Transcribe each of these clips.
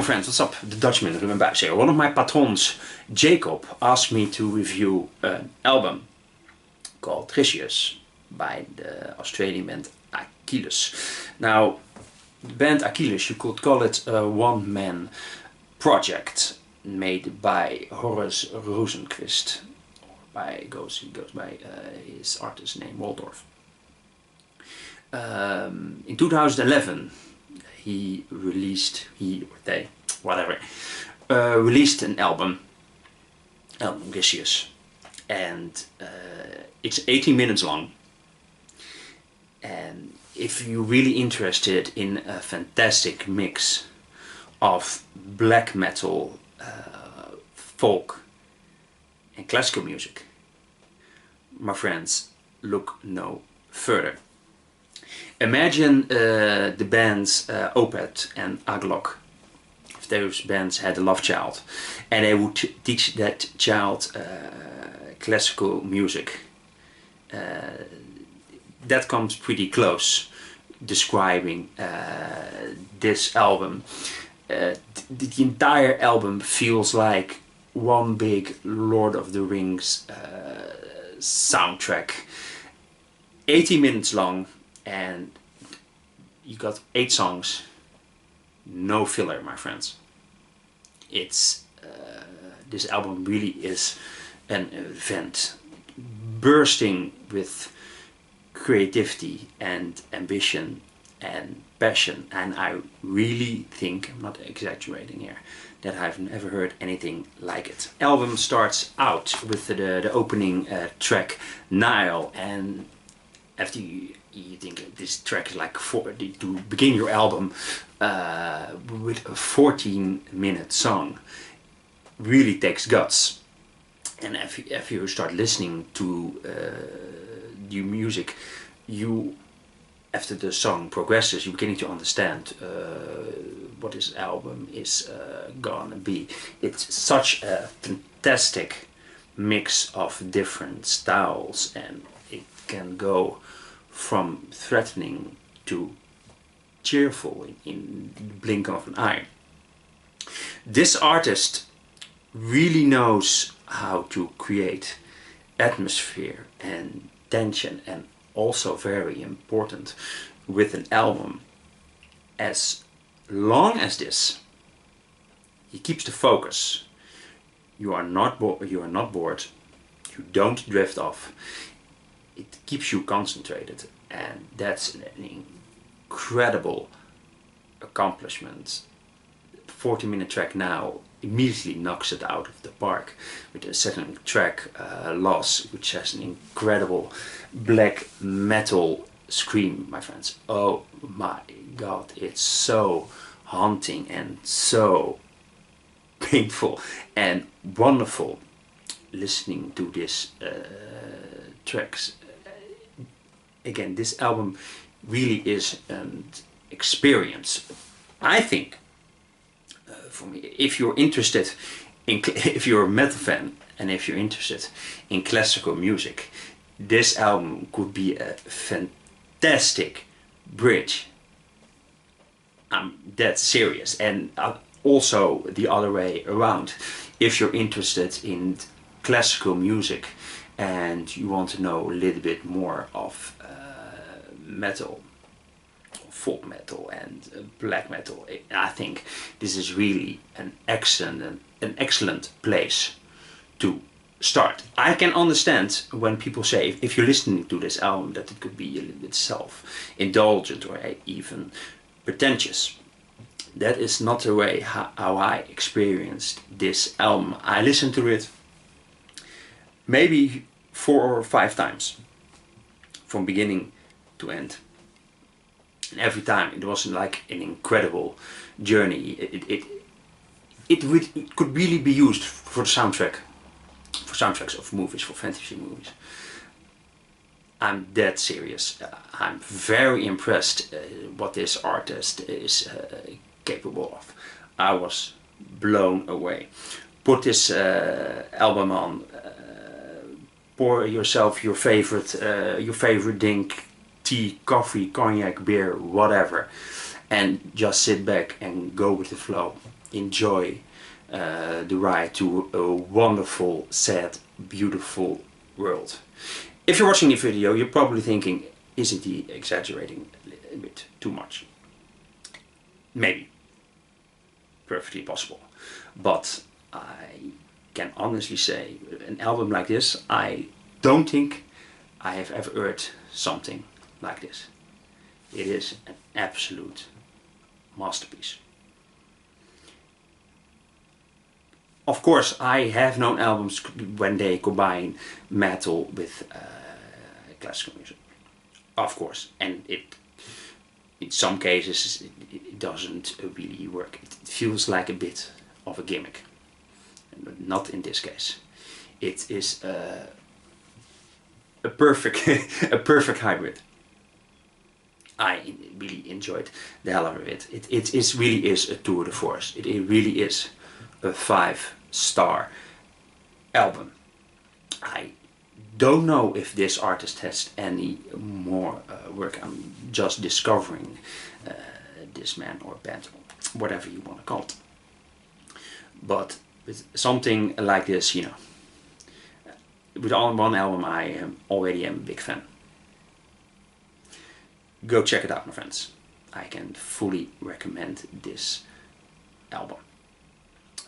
my friends, what's up? The Dutchman, Ruben Buijs here. One of my patrons, Jakob, asked me to review an album called Griseus by the Australian band Aquilus. Now, the band Aquilus, you could call it a one-man project made by Horace Rosenquist. He goes by his artist name Waldorf. In 2011 he released an album Griseus, and it's 18 minutes long, and if you're really interested in a fantastic mix of black metal, folk and classical music, my friends, look no further. Imagine the bands Opeth and Aglok. If those bands had a love child and they would teach that child classical music, that comes pretty close describing this album. The entire album feels like one big Lord of the Rings soundtrack. 80 minutes long, and you got 8 songs, no filler, my friends. It's this album really is an event, bursting with creativity and ambition and passion, and I really think, I'm not exaggerating here, that I've never heard anything like it. The album starts out with the opening track, Nile, and after you think this track is like to begin your album with a 14-minute song, really takes guts. And if you start listening to the music, after the song progresses, you're beginning to understand what this album is gonna be. It's such a fantastic mix of different styles, and it can go from threatening to cheerful in the blink of an eye. This artist really knows how to create atmosphere and tension, and also very important with an album as long as this, he keeps the focus. You are not bored, you don't drift off. It keeps you concentrated, and that's an incredible accomplishment. 40-minute track now immediately knocks it out of the park with the second track, Loss, which has an incredible black metal scream, my friends. Oh my god, it's so haunting and so painful and wonderful listening to this tracks. Again, this album really is an experience. I think, for me, if you're interested in, if you're a metal fan and if you're interested in classical music, this album could be a fantastic bridge. I'm dead serious. And also the other way around. If you're interested in classical music and you want to know a little bit more of metal, folk metal and black metal, I think this is really an excellent place to start. I can understand when people say, if you're listening to this album, that it could be a little bit self-indulgent or even pretentious. That is not the way how I experienced this album. I listened to it maybe 4 or 5 times from beginning to end, and every time it was like an incredible journey. It could really be used for the soundtracks of movies, for fantasy movies. I'm dead serious. I'm very impressed what this artist is capable of. I was blown away. Put this album on, pour yourself your favorite drink, tea, coffee, cognac, beer, whatever, and just sit back and go with the flow. enjoy the ride to a wonderful, sad, beautiful world. If you're watching the video, you're probably thinking, isn't he exaggerating a bit too much? Maybe. Perfectly possible. But I can honestly say, an album like this, I don't think I have ever heard something like this. It is an absolute masterpiece. Of course, I have known albums when they combine metal with classical music. Of course, and in some cases it doesn't really work. It feels like a bit of a gimmick, but not in this case. It is a perfect a perfect hybrid. I really enjoyed the hell out of it. It really is a tour de force. It really is a 5-star album. I don't know if this artist has any more work. I'm just discovering this man or band, whatever you want to call it. But with something like this, you know, with all one album, I already am a big fan. Go check it out, my friends. I can fully recommend this album.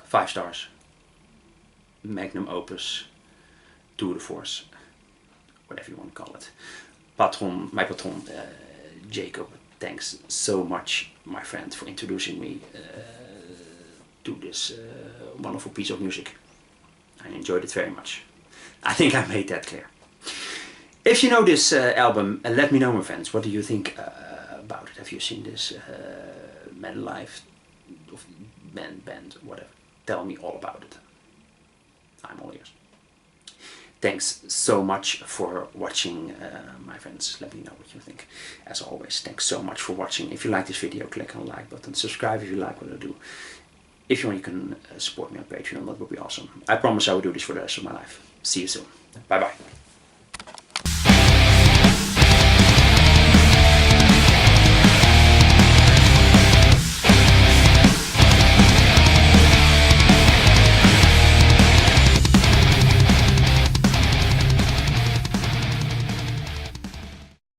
5 stars. Magnum opus. Tour de force. Whatever you want to call it. Patron, my patron, Jakob. Thanks so much, my friend, for introducing me to this wonderful piece of music. I enjoyed it very much. I think I made that clear. If you know this album, let me know, my friends. What do you think about it? Have you seen this man live, band, whatever? Tell me all about it. I'm all ears. Thanks so much for watching, my friends. Let me know what you think. As always, thanks so much for watching. If you like this video, click on the like button. Subscribe if you like what I do. If you want, you can support me on Patreon. That would be awesome. I promise I will do this for the rest of my life. See you soon. Bye bye.